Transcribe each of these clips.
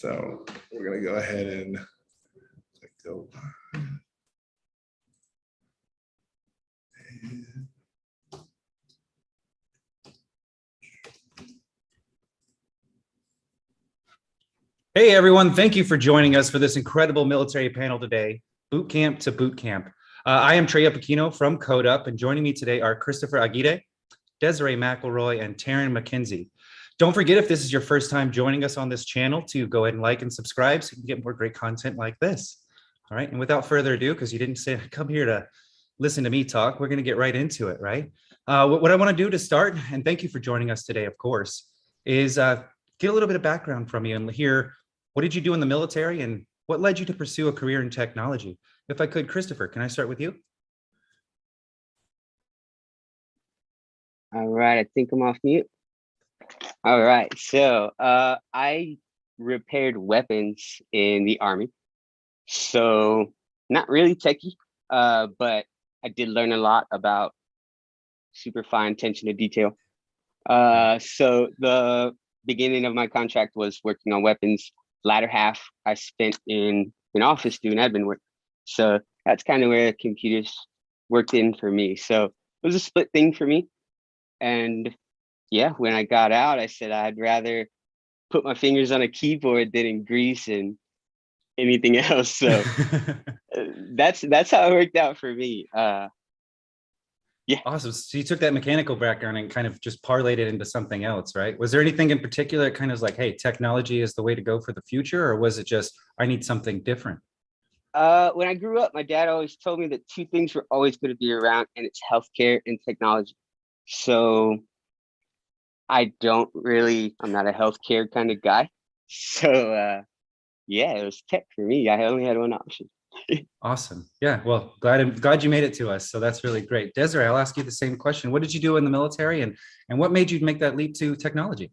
So we're going to go ahead and go. Hey everyone, thank you for joining us for this incredible military panel today, Boot Camp to Boot Camp. I am Trey Iapachino from Codeup, and joining me today are Christopher Aguirre, Desiree McElroy, and Taryn McKenzie. Don't forget, if this is your first time joining us on this channel, to go ahead and like and subscribe so you can get more great content like this. All right, and without further ado, because you didn't say come here to listen to me talk, we're going to get right into it, right? What I want to do to start, and thank you for joining us today, of course, is get a little bit of background from you and hear what did you do in the military and what led you to pursue a career in technology? If I could, Christopher, can I start with you? All right, I think I'm off mute. All right, so I repaired weapons in the Army. So not really techie, but I did learn a lot about super fine attention to detail. So the beginning of my contract was working on weapons. Latter half I spent in an office doing admin work. So that's kind of where computers worked in for me. So it was a split thing for me. And yeah, when I got out, I said I'd rather put my fingers on a keyboard than in grease and anything else. So that's how it worked out for me. Yeah. Awesome. So you took that mechanical background and kind of just parlayed it into something else, right? Was there anything in particular that kind of like, hey, technology is the way to go for the future? Or was it just, I need something different? When I grew up, my dad always told me that two things were always going to be around, and it's healthcare and technology. So I'm not a healthcare kind of guy. So yeah, it was tech for me. I only had one option. Awesome. Yeah, well, glad you made it to us. So that's really great. Desiree, I'll ask you the same question. What did you do in the military and what made you make that leap to technology?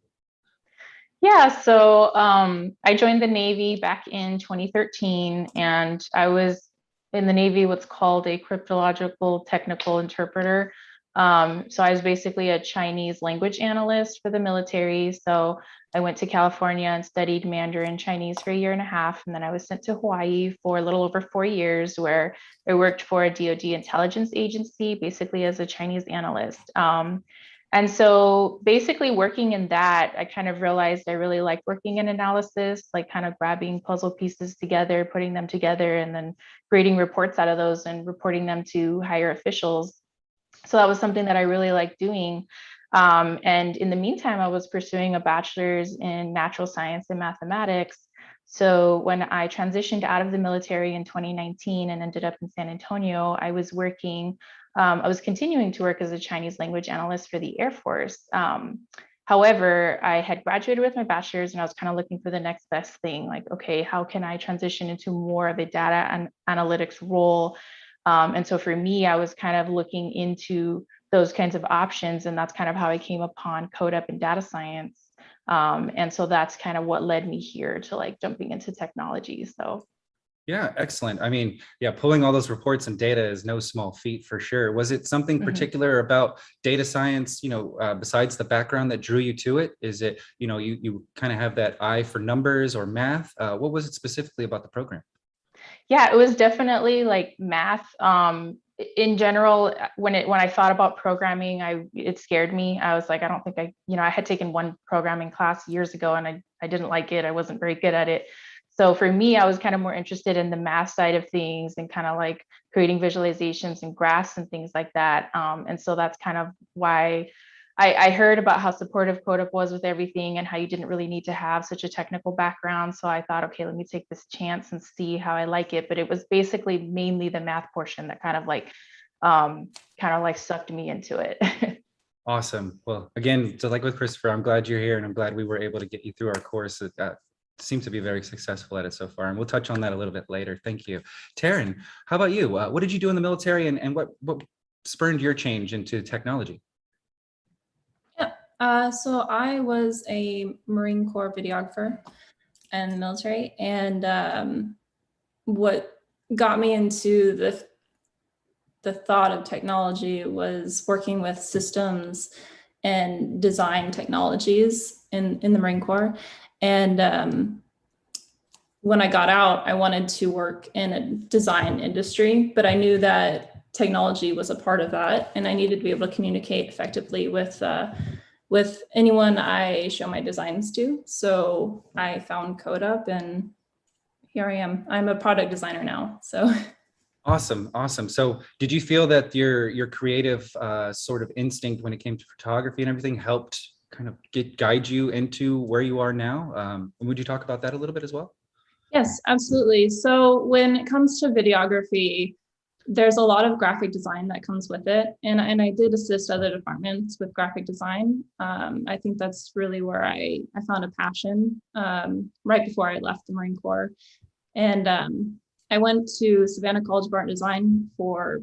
Yeah, so I joined the Navy back in 2013, and I was in the Navy what's called a cryptological technical interpreter. So I was basically a Chinese language analyst for the military. So I went to California and studied Mandarin Chinese for a year and a half, and then I was sent to Hawaii for a little over 4 years, where I worked for a DoD intelligence agency, basically as a Chinese analyst. And so basically working in that, I kind of realized I really like working in analysis, like kind of grabbing puzzle pieces together, putting them together, and then creating reports out of those and reporting them to higher officials. So that was something that I really liked doing. And in the meantime, I was pursuing a bachelor's in natural science and mathematics. So when I transitioned out of the military in 2019 and ended up in San Antonio, I was continuing to work as a Chinese language analyst for the Air Force. However, I had graduated with my bachelor's and I was kind of looking for the next best thing, like, okay, how can I transition into more of a data and analytics role? And so for me, I was kind of looking into those kinds of options, and that's kind of how I came upon Codeup and data science. And so that's kind of what led me here to like jumping into technology. So yeah, excellent. I mean, yeah, pulling all those reports and data is no small feat for sure. Was it something particular about data science, besides the background that drew you to it? Is it, you kind of have that eye for numbers or math? What was it specifically about the program? Yeah, it was definitely like math. In general, when I thought about programming, it scared me. I was like, I don't think I had taken one programming class years ago and I didn't like it. I wasn't very good at it. So for me, I was kind of more interested in the math side of things and kind of like creating visualizations and graphs and things like that. And so that's kind of why I heard about how supportive Codeup was with everything and how you didn't really need to have such a technical background. So I thought, okay, let me take this chance and see how I like it. But it was basically mainly the math portion that kind of like sucked me into it. Awesome. Well, again, so like with Christopher, I'm glad you're here and I'm glad we were able to get you through our course. That seems to be very successful at it so far. And we'll touch on that a little bit later. Thank you. Taryn, how about you? What did you do in the military and what spurned your change into technology? So I was a Marine Corps videographer in the military, and what got me into the thought of technology was working with systems and design technologies in the Marine Corps. And when I got out, I wanted to work in a design industry, but I knew that technology was a part of that, and I needed to be able to communicate effectively with anyone I show my designs to. So I found Codeup, and here I am. I'm a product designer now. So Awesome, awesome. So did you feel that your creative sort of instinct when it came to photography and everything helped kind of guide you into where you are now? Would you talk about that a little bit as well? yes, absolutely. So when it comes to videography, there's a lot of graphic design that comes with it. And I did assist other departments with graphic design. I think that's really where I found a passion right before I left the Marine Corps. And I went to Savannah College of Art and Design for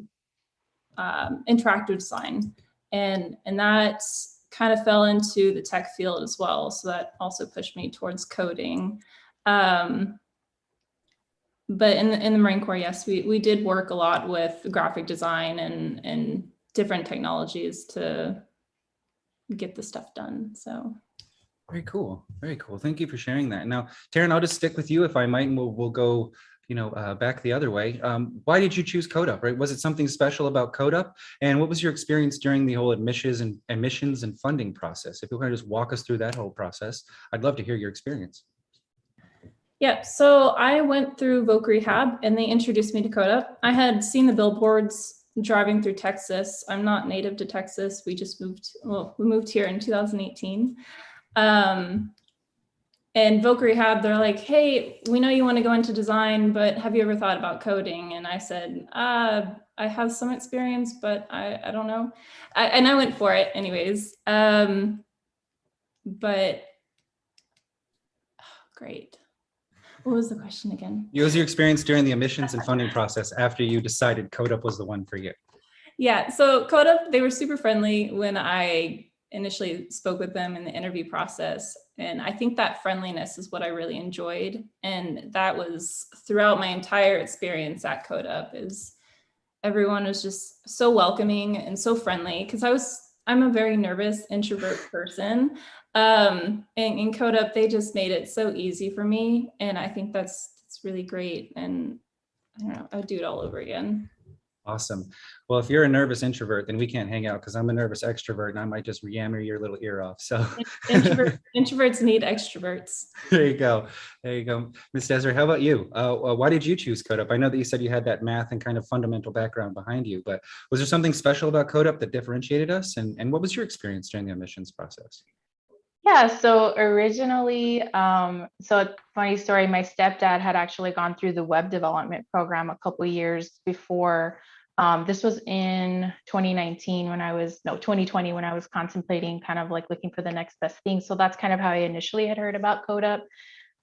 interactive design. And that kind of fell into the tech field as well. So that also pushed me towards coding. But in the Marine Corps, yes, we did work a lot with graphic design and different technologies to get the stuff done. So very cool, very cool. Thank you for sharing that. Now, Taryn, I'll just stick with you if I might, and we'll go, back the other way. Why did you choose Codeup? Right? Was it something special about Codeup? And what was your experience during the whole admissions and funding process? If you want to just walk us through that whole process, I'd love to hear your experience. yeah, so I went through Voc Rehab and they introduced me to Codeup. I had seen the billboards driving through Texas. I'm not native to Texas. We moved here in 2018. And Voc Rehab, they're like, hey, we know you want to go into design, but have you ever thought about coding? And I said, I have some experience, but I don't know. And I went for it anyways. But great. What was the question again? What was your experience during the admissions and funding process after you decided Codeup was the one for you? Yeah, so Codeup, they were super friendly when I initially spoke with them in the interview process. And I think that friendliness is what I really enjoyed. And that was throughout my entire experience at Codeup. Is everyone was just so welcoming and so friendly, because I'm a very nervous introvert person. And in Codeup, they just made it so easy for me. And I think that's really great. And I don't know, I would do it all over again. Awesome. Well, if you're a nervous introvert, then we can't hang out because I'm a nervous extrovert and I might just yammer your little ear off. So Introverts need extroverts. There you go. There you go. Ms. Desiree, how about you? Why did you choose Codeup? I know that you said you had that math and kind of fundamental background behind you, but was there something special about Codeup that differentiated us? And what was your experience during the admissions process? Yeah, so originally, so funny story, my stepdad had actually gone through the web development program a couple years before. This was in 2020 when I was contemplating kind of like looking for the next best thing. So that's kind of how I initially had heard about Codeup.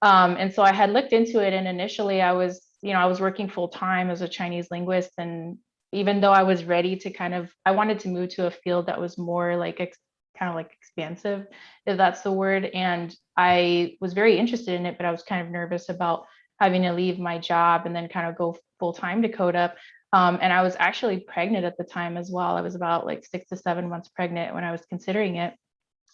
And so I had looked into it, and initially I was working full time as a Chinese linguist. And even though I was ready to I wanted to move to a field that was more like kind of like expansive, if that's the word. And I was very interested in it, but I was kind of nervous about having to leave my job and then kind of go full time to Codeup. And I was actually pregnant at the time as well. I was about like 6 to 7 months pregnant when I was considering it.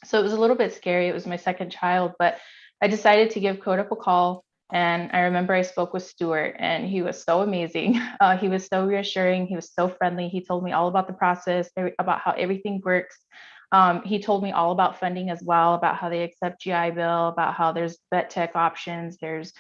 So it was a little bit scary. It was my second child, but I decided to give Codeup a call. And I remember I spoke with Stuart, and he was so amazing. He was so reassuring. He was so friendly. He told me all about the process, about how everything works. He told me all about funding as well, about how they accept GI Bill, about how there's vet tech options, there's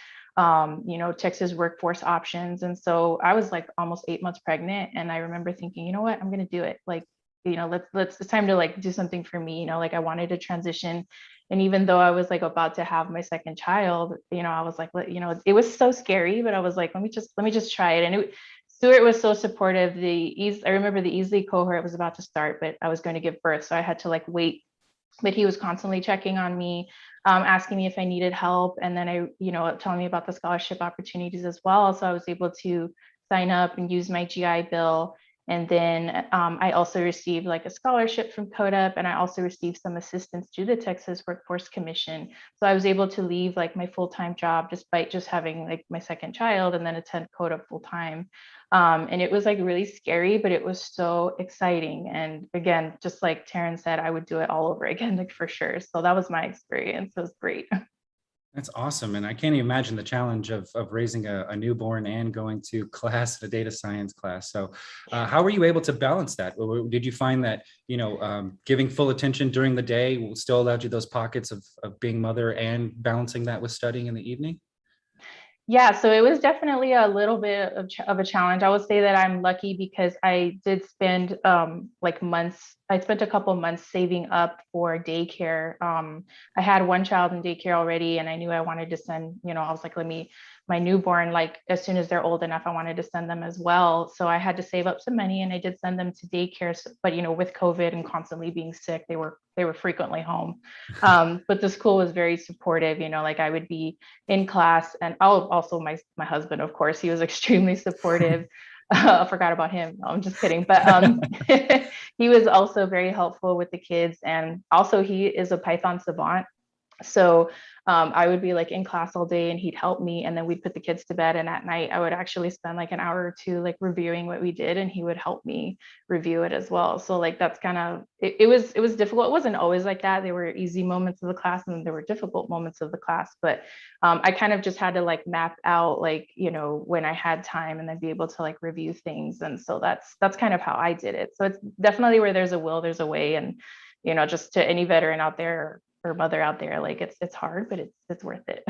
Texas workforce options. And so I was like almost 8 months pregnant, and I remember thinking, you know what, I'm gonna do it. Like, it's time to like do something for me. Like I wanted to transition. And even though I was like about to have my second child, I was like, it was so scary, but I was like, let me just try it. And Stuart was so supportive. I remember the Easley cohort was about to start, but I was going to give birth, so I had to like wait. But he was constantly checking on me, asking me if I needed help, and then telling me about the scholarship opportunities as well. So I was able to sign up and use my GI Bill. And then I also received like a scholarship from Codeup, and I also received some assistance through the Texas Workforce Commission. So I was able to leave like my full-time job despite just having like my second child, and then attend Codeup full-time. And it was like really scary, but it was so exciting. And again, just like Taryn said, I would do it all over again, like for sure. So that was my experience. It was great. That's awesome. And I can't even imagine the challenge of raising a newborn and going to class, the data science class. So how were you able to balance that? Did you find that, giving full attention during the day still allowed you those pockets of being mother and balancing that with studying in the evening? Yeah, so it was definitely a little bit of a challenge. I would say that I'm lucky because I did spend like months. I spent a couple months saving up for daycare. I had one child in daycare already, and I knew I wanted to send. I was like, my newborn, like as soon as they're old enough, I wanted to send them as well. So I had to save up some money, and I did send them to daycare. But with COVID and constantly being sick, they were frequently home. But the school was very supportive. Like I would be in class, and also my husband, of course, he was extremely supportive. I forgot about him. No, I'm just kidding. But he was also very helpful with the kids, and also he is a Python savant. So I would be like in class all day and he'd help me, and then we'd put the kids to bed, and at night I would actually spend like an hour or two like reviewing what we did, and he would help me review it as well. So like that's kind of it was difficult. It wasn't always like that. There were easy moments of the class and there were difficult moments of the class, but I kind of just had to like map out like when I had time and then be able to like review things. And so that's kind of how I did it. So it's definitely where there's a will, there's a way. And just to any veteran out there or mother out there, like it's hard, but it's worth it.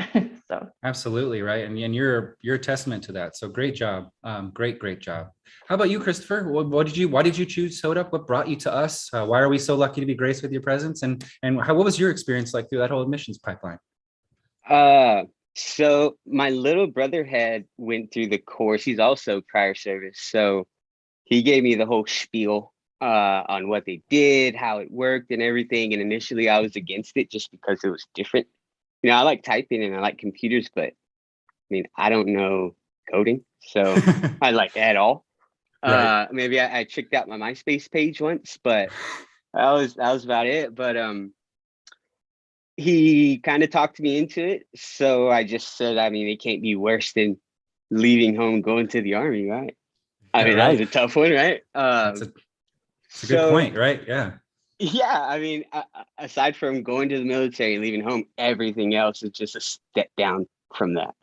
So Absolutely, right. And you're a testament to that. So great job. Great job. How about you, Christopher? Why did you choose Codeup? What brought you to us? Why are we so lucky to be graced with your presence? And what was your experience like through that whole admissions pipeline? So my little brother had went through the course. He's also prior service. So he gave me the whole spiel on what they did, how it worked and everything. And initially I was against it just because it was different. I like typing and I like computers, but I don't know coding. So I like at all. Right. Maybe I checked out my MySpace page once, but that was about it. But he kind of talked me into it. So I just said, it can't be worse than leaving home, going to the army, right? Yeah, That right. was a tough one, right? It's a good point, right? Yeah. Yeah, aside from going to the military and leaving home, everything else is just a step down from that.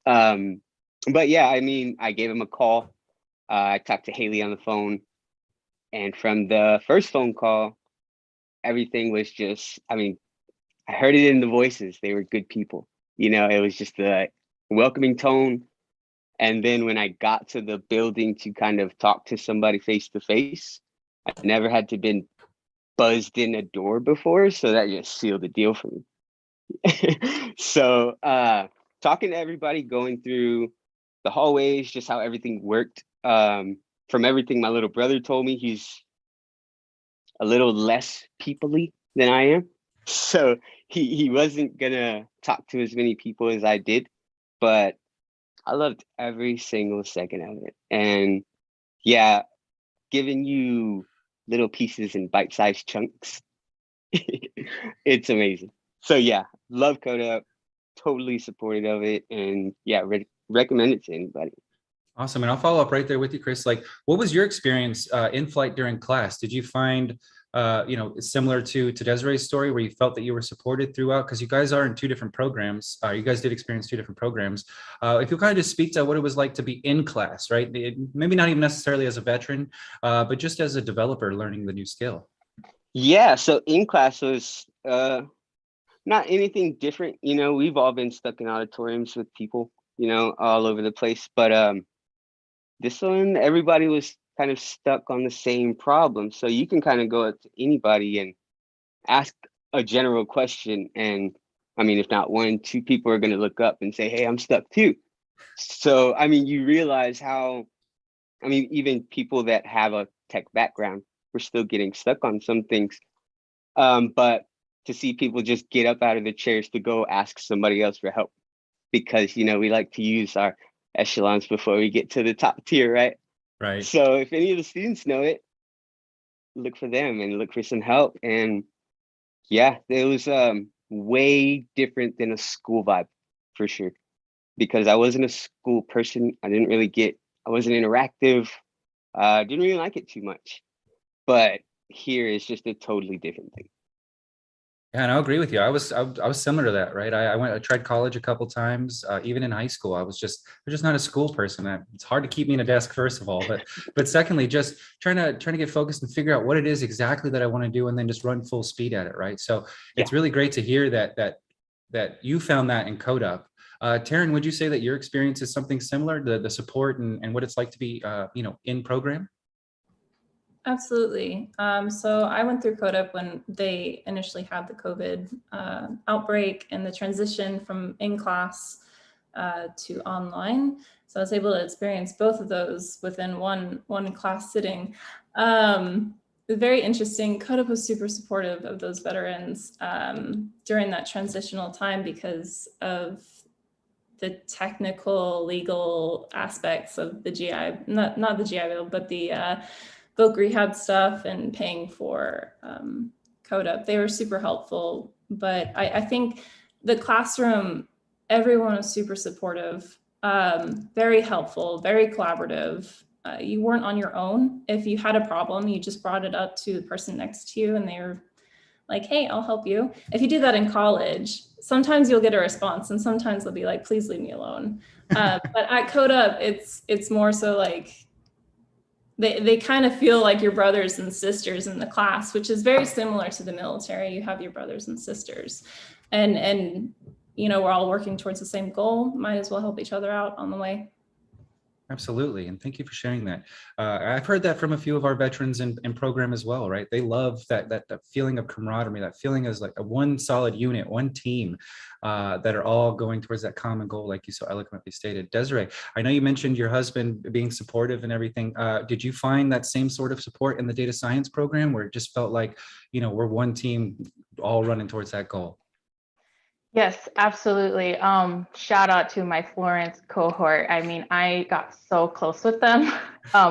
But yeah, I gave him a call. I talked to Haley on the phone, and from the first phone call, everything was just, I heard it in the voices. They were good people. It was just a welcoming tone. And then when I got to the building to kind of talk to somebody face to face, I never had to been buzzed in a door before. So that just sealed the deal for me. So talking to everybody, going through the hallways, just how everything worked. From everything my little brother told me, he's a little less people-y than I am. So he wasn't gonna talk to as many people as I did, but I loved every single second of it. And yeah, giving you little pieces in bite-sized chunks, it's amazing. So yeah, love Codeup, totally supportive of it, and yeah, recommend it to anybody. Awesome. And I'll follow up right there with you, Chris. Like, what was your experience in flight during class? Did you find, similar to Desiree's story, where you felt that you were supported throughout? Because you guys are in two different programs. You guys did experience two different programs. If you kind of just speak to what it was like to be in class, right? Maybe not even necessarily as a veteran, but just as a developer learning the new skill. Yeah, so in class was not anything different. We've all been stuck in auditoriums with people, all over the place. But this one, everybody was kind of stuck on the same problem. So you can kind of go up to anybody and ask a general question. And if not one, two people are going to look up and say, hey, I'm stuck too. So, you realize how, even people that have a tech background, we're still getting stuck on some things. But to see people just get up out of their chairs to go ask somebody else for help, because, we like to use our echelons before we get to the top tier, right? Right. So if any of the students know it, look for them and look for some help. And yeah, it was way different than a school vibe for sure, because I wasn't a school person. I wasn't interactive. Didn't really like it too much. But here is just a totally different thing. Yeah, and I'll agree with you. I was similar to that, right? I tried college a couple times. Even in high school, I'm just not a school person. It's hard to keep me in a desk, first of all, but secondly, just trying to get focused and figure out what it is exactly that I want to do, and then just run full speed at it, right? So it's really great to hear that you found that in Codeup. Taryn, would you say that your experience is something similar, the support and what it's like to be in program? Absolutely. So I went through Codeup when they initially had the COVID outbreak and the transition from in-class to online. So I was able to experience both of those within one class sitting. Very interesting. Codeup was super supportive of those veterans during that transitional time because of the technical legal aspects of the GI, not the GI Bill, but the voc rehab stuff and paying for Codeup. They were super helpful, but I think the classroom, everyone was super supportive, very helpful, very collaborative. You weren't on your own. If you had a problem, you just brought it up to the person next to you and they were like, hey, I'll help you. If you do that in college, sometimes you'll get a response and sometimes they'll be like, please leave me alone. But at Codeup, it's more so like, they kind of feel like your brothers and sisters in the class, which is very similar to the military. You have your brothers and sisters and we're all working towards the same goal. Might as well help each other out on the way. Absolutely. And thank you for sharing that. I've heard that from a few of our veterans in program as well, right? They love that feeling of camaraderie, that feeling as like a one solid unit, one team that are all going towards that common goal, like you so eloquently stated. Desiree, I know you mentioned your husband being supportive and everything. Did you find that same sort of support in the data science program where it just felt like, we're one team all running towards that goal? Yes, absolutely. Shout out to my Florence cohort. I mean, I got so close with them.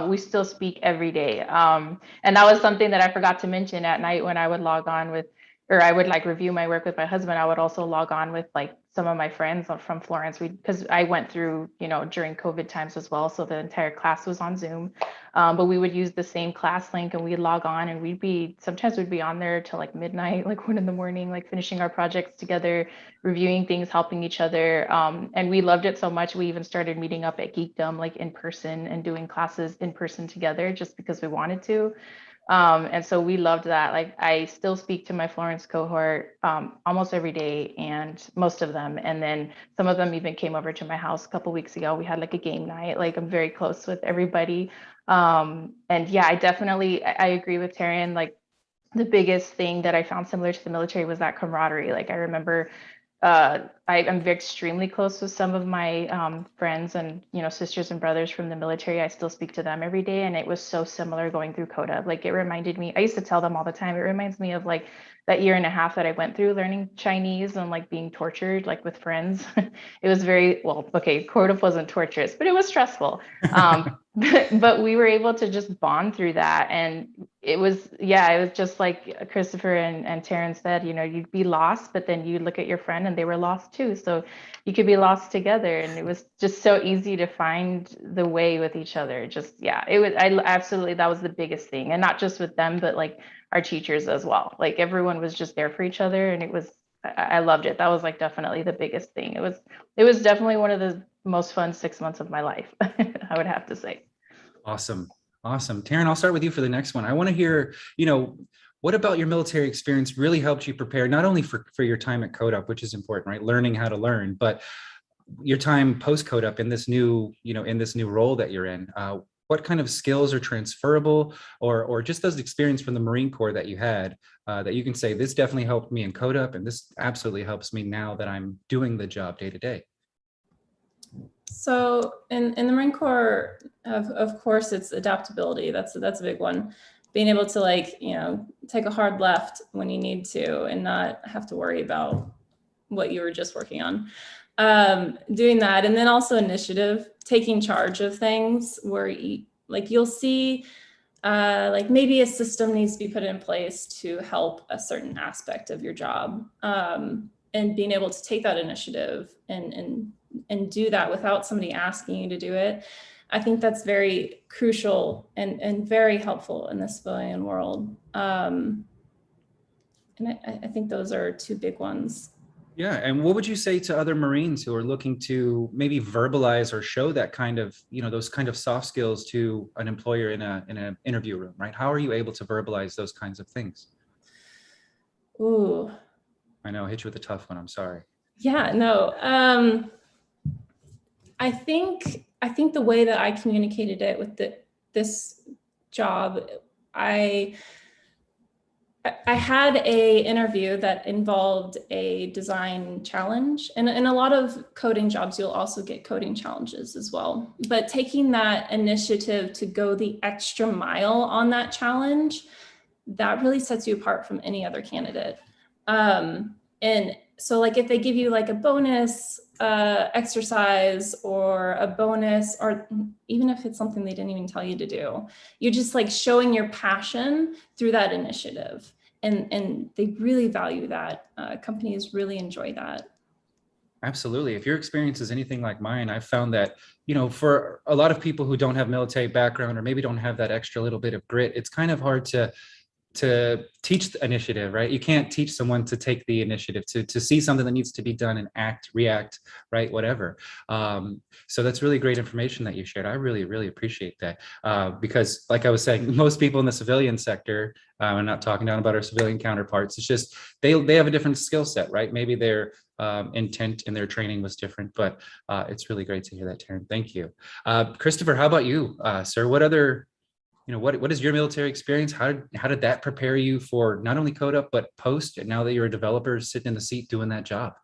We still speak every day. And that was something that I forgot to mention at night when I would log on with, or I would like review my work with my husband. I would also log on with like some of my friends from Florence. Because I went through, during COVID times as well. So the entire class was on Zoom. But we would use the same class link and we'd log on and sometimes we'd be on there till like midnight, like 1 a.m, like finishing our projects together, reviewing things, helping each other. And we loved it so much. We even started meeting up at Geekdom, like in person and doing classes in person together just because we wanted to. And so we loved that. Like I still speak to my Florence cohort almost every day and most of them. And then some of them even came over to my house a couple weeks ago. We had like a game night, like I'm very close with everybody. And yeah, I agree with Taryn. Like the biggest thing that I found similar to the military was that camaraderie. Like I remember I'm very extremely close with some of my friends and sisters and brothers from the military. I still speak to them every day, and it was so similar going through Coda. Like it reminded me. I used to tell them all the time. It reminds me of like that year and a half that I went through learning Chinese and like being tortured like with friends. It was very well. Okay, Coda wasn't torturous, but it was stressful. But we were able to just bond through that, and it was just like Christopher and Taryn said, you'd be lost, but then you look at your friend and they were lost too. So you could be lost together. And it was just so easy to find the way with each other. That was the biggest thing. And not just with them, but like our teachers as well. Like everyone was just there for each other. And I loved it. That was like definitely the biggest thing. It was definitely one of the most fun 6 months of my life, I would have to say. Awesome. Taryn, I'll start with you for the next one. I want to hear, what about your military experience really helped you prepare, not only for your time at Codeup, which is important, right? Learning how to learn, but your time post Codeup in this new role that you're in. What kind of skills are transferable or just those experience from the Marine Corps that you had that you can say, this definitely helped me in Codeup and this absolutely helps me now that I'm doing the job day to day? So in the Marine Corps, of course, it's adaptability. That's a big one. Being able to take a hard left when you need to and not have to worry about what you were just working on. Doing that. And then also initiative, taking charge of things where you'll see maybe a system needs to be put in place to help a certain aspect of your job. And being able to take that initiative and do that without somebody asking you to do it. I think that's very crucial and very helpful in the civilian world. And I think those are two big ones. Yeah. And what would you say to other Marines who are looking to maybe verbalize or show that kind of, those kind of soft skills to an employer in an interview room, right? How are you able to verbalize those kinds of things? Ooh. I know, I hit you with a tough one. I'm sorry. Yeah, no. I think the way that I communicated it with this job, I had a interview that involved a design challenge, and in a lot of coding jobs, you'll also get coding challenges as well. But taking that initiative to go the extra mile on that challenge, that really sets you apart from any other candidate. And so like if they give you like a bonus exercise or a bonus, or even if it's something they didn't even tell you to do, you're just like showing your passion through that initiative. And they really value that. Companies really enjoy that. Absolutely. If your experience is anything like mine, I've found that, for a lot of people who don't have military background or maybe don't have that extra little bit of grit, it's kind of hard to teach the initiative, right? You can't teach someone to take the initiative, to see something that needs to be done and act, react, right? Whatever. So that's really great information that you shared. I really, really appreciate that. Because like I was saying, most people in the civilian sector, I'm not talking down about our civilian counterparts. It's just, they have a different skill set, right? Maybe their intent in their training was different, but it's really great to hear that, Taryn. Thank you. Christopher, how about you, sir? What other what is your military experience? How did that prepare you for not only Codeup, but post, and now that you're a developer sitting in the seat doing that job?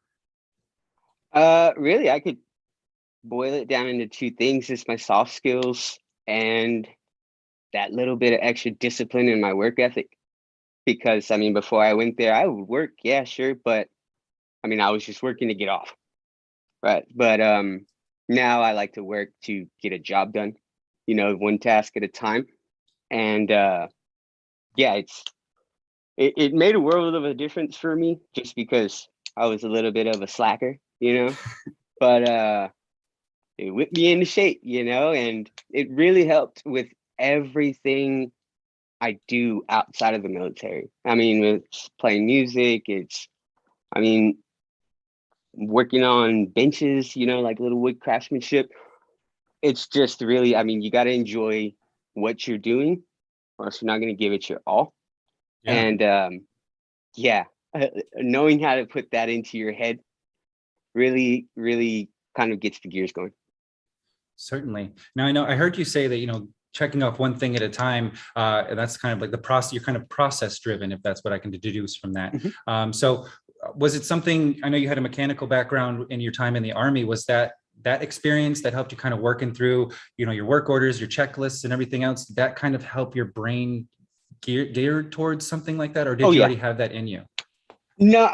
Really, I could boil it down into two things: just my soft skills and that little bit of extra discipline in my work ethic. Because I mean, before I went there, I would work, yeah, sure, but I mean, I was just working to get off, right? But now I like to work to get a job done, one task at a time. And yeah, it made a world of a difference for me, just because I was a little bit of a slacker, but it whipped me into shape, and it really helped with everything I do outside of the military. I mean, it's playing music, working on benches, like little wood craftsmanship. It's just really, you got to enjoy what you're doing, or else you're not going to give it your all. Yeah. And knowing how to put that into your head really, really kind of gets the gears going. Certainly. Now, I know I heard you say that, checking off one thing at a time, and that's kind of like the process, you're kind of process driven, if that's what I can deduce from that. Mm-hmm. So was it something, I know you had a mechanical background in your time in the Army, was that experience that helped you kind of working through, your work orders, your checklists and everything else, that kind of help your brain geared towards something like that? Or did you already have that in you? No,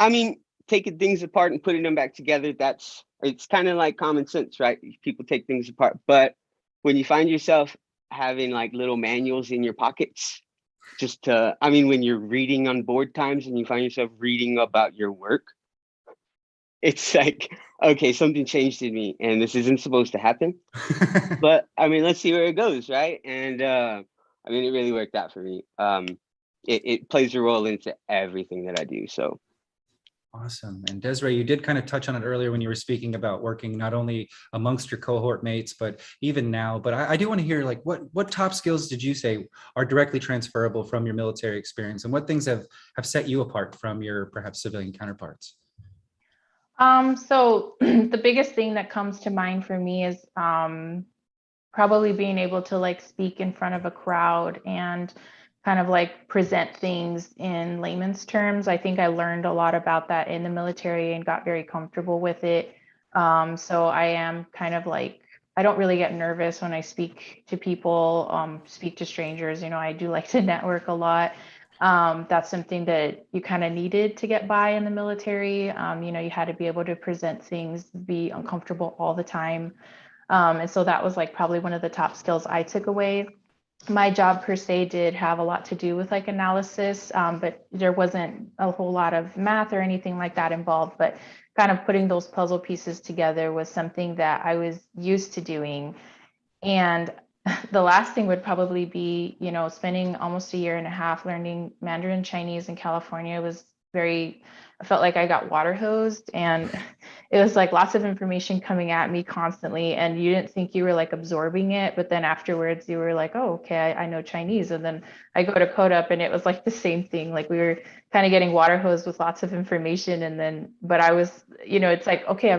taking things apart and putting them back together, it's kind of like common sense, right? People take things apart, but when you find yourself having like little manuals in your pockets, when you're reading on board times and you find yourself reading about your work, it's like, okay, something changed in me and this isn't supposed to happen. But let's see where it goes, right? And it really worked out for me. It plays a role into everything that I do. So awesome. And Desiree, you did kind of touch on it earlier when you were speaking about working not only amongst your cohort mates, but even now. But I do want to hear, like, what top skills did you say are directly transferable from your military experience, and what things have set you apart from your perhaps civilian counterparts? So the biggest thing that comes to mind for me is probably being able to like speak in front of a crowd and kind of like present things in layman's terms. I think I learned a lot about that in the military and got very comfortable with it. So I am kind of like, I don't really get nervous when I speak to people, speak to strangers. I do like to network a lot. That's something that you kind of needed to get by in the military. You had to be able to present things, be uncomfortable all the time. And so that was like probably one of the top skills I took away. My job per se did have a lot to do with like analysis, but there wasn't a whole lot of math or anything like that involved, but kind of putting those puzzle pieces together was something that I was used to doing. And the last thing would probably be, spending almost a year and a half learning Mandarin Chinese in California was I felt like I got water hosed, and it was like lots of information coming at me constantly, and you didn't think you were like absorbing it, but then afterwards you were like, oh, okay, I know Chinese. And then I go to Codeup and it was like the same thing. Like we were kind of getting water hosed with lots of information. And then, but I was, it's like, okay,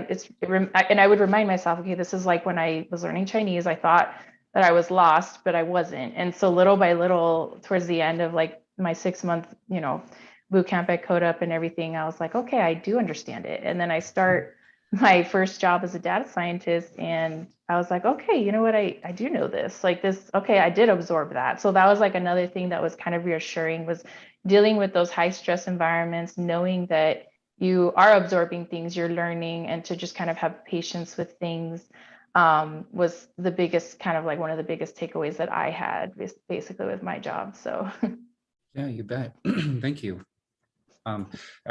and I would remind myself, okay, this is like when I was learning Chinese, I thought that I was lost, but I wasn't. And so little by little, towards the end of like my 6-month, boot camp at Codeup and everything, I was like, okay, I do understand it. And then I start my first job as a data scientist, and I was like, okay, you know what, I do know this, like this, okay, I did absorb that. So that was like another thing that was kind of reassuring, was dealing with those high stress environments, knowing that you are absorbing things, you're learning, and to just kind of have patience with things was the biggest, kind of like one of the biggest takeaways that I had basically with my job. So Yeah, you bet. Thank you. I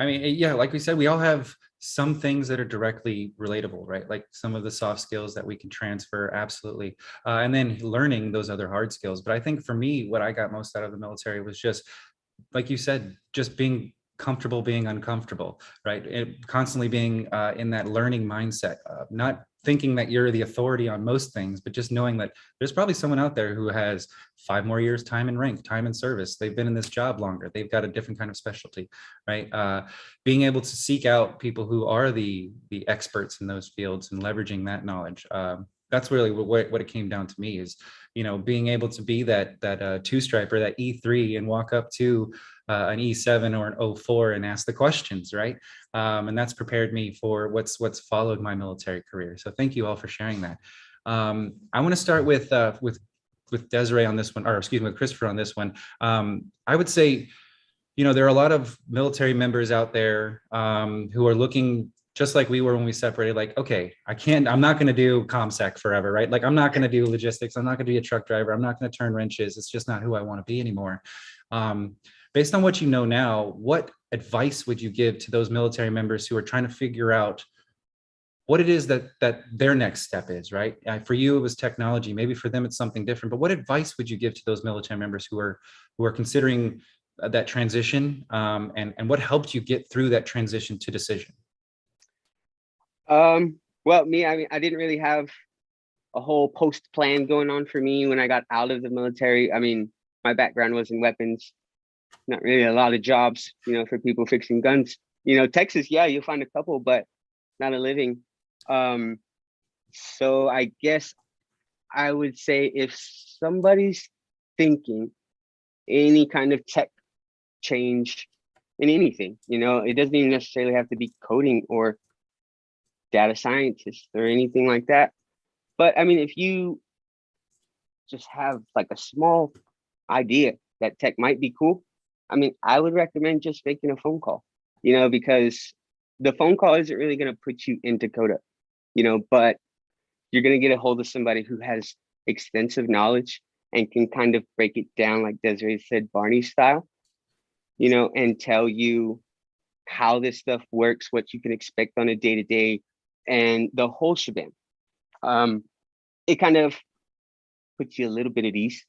mean, yeah, like we said, we all have some things that are directly relatable, right? Like some of the soft skills that we can transfer, absolutely. And then learning those other hard skills. But I think for me, what I got most out of the military was just, like you said, just being comfortable being uncomfortable, right? Constantly being in that learning mindset, not thinking that you're the authority on most things, but just knowing that there's probably someone out there who has 5 more years time in rank, time in service. They've been in this job longer. They've got a different kind of specialty, right? Being able to seek out people who are the experts in those fields and leveraging that knowledge. That's really what it came down to me, is, being able to be that two-striper, that E3, and walk up to an E7 or an O4 and ask the questions, right? And that's prepared me for what's followed my military career. So thank you all for sharing that. I want to start with Desiree on this one, or excuse me, with Christopher on this one. I would say, there are a lot of military members out there who are looking just like we were when we separated, like, okay, I'm not going to do ComSec forever, right? Like, I'm not going to do logistics. I'm not going to be a truck driver. I'm not going to turn wrenches. It's just not who I want to be anymore. Based on what you know now, what advice would you give to those military members who are trying to figure out what it is that their next step is, right? For you, it was technology. Maybe for them, it's something different. But what advice would you give to those military members who are considering that transition, and what helped you get through that transition to decision? Well, I didn't really have a whole post plan going on for me when I got out of the military. I mean, my background was in weapons, not really a lot of jobs, for people fixing guns. Texas, yeah, you'll find a couple, but not a living. So I guess I would say, if somebody's thinking any kind of tech change in anything, it doesn't even necessarily have to be coding or data scientist or anything like that. But I mean, if you just have like a small idea that tech might be cool, I mean, I would recommend just making a phone call, because the phone call isn't really going to put you into Coda, but you're going to get a hold of somebody who has extensive knowledge and can kind of break it down, like Desiree said, Barney style, and tell you how this stuff works, what you can expect on a day-to-day, and the whole shebang. It kind of puts you a little bit at ease,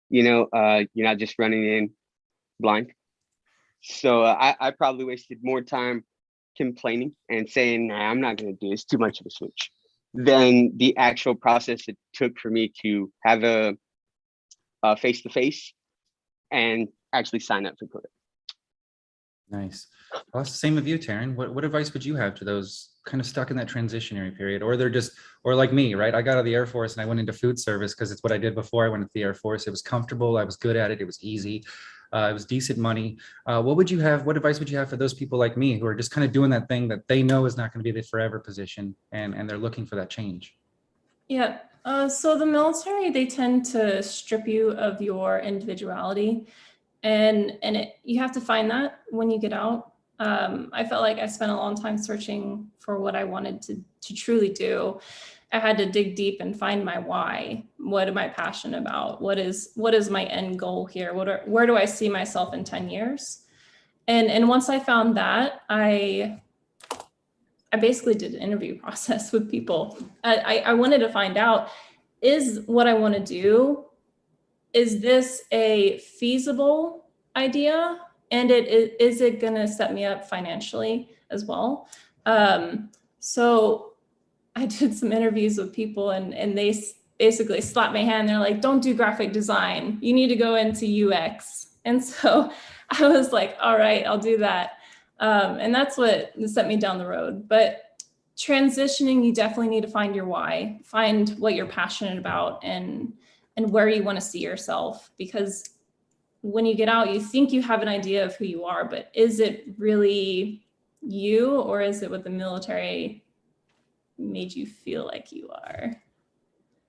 you're not just running in blind. So I probably wasted more time complaining and saying, nah, I'm not going to do this, too much of a switch, than the actual process it took for me to have a face-to-face and actually sign up for Coda. Nice. Well, it's the same with you, Taryn. What advice would you have to those kind of stuck in that transitionary period, or or like me, right? I got out of the Air Force and I went into food service because it's what I did before I went into the Air Force. It was comfortable. I was good at it. It was easy. It was decent money. What advice would you have for those people like me who are just kind of doing that thing that they know is not going to be the forever position, and they're looking for that change? Yeah. So the military, they tend to strip you of your individuality, and you have to find that when you get out. I felt like I spent a long time searching for what I wanted to truly do. I had to dig deep and find my why. What am I passionate about? What is my end goal here? Where do I see myself in 10 years? And once I found that, I basically did an interview process with people. I wanted to find out, is what I want to do, is this a feasible idea? and is it going to set me up financially as well? So I did some interviews with people, and they basically slapped my hand. They're like, don't do graphic design. You need to go into UX. And so I was like, all right, I'll do that. And that's what set me down the road. But transitioning, you definitely need to find your why, find what you're passionate about, and where you want to see yourself. Because when you get out, you think you have an idea of who you are, but is it really you, or is it what the military made you feel like you are?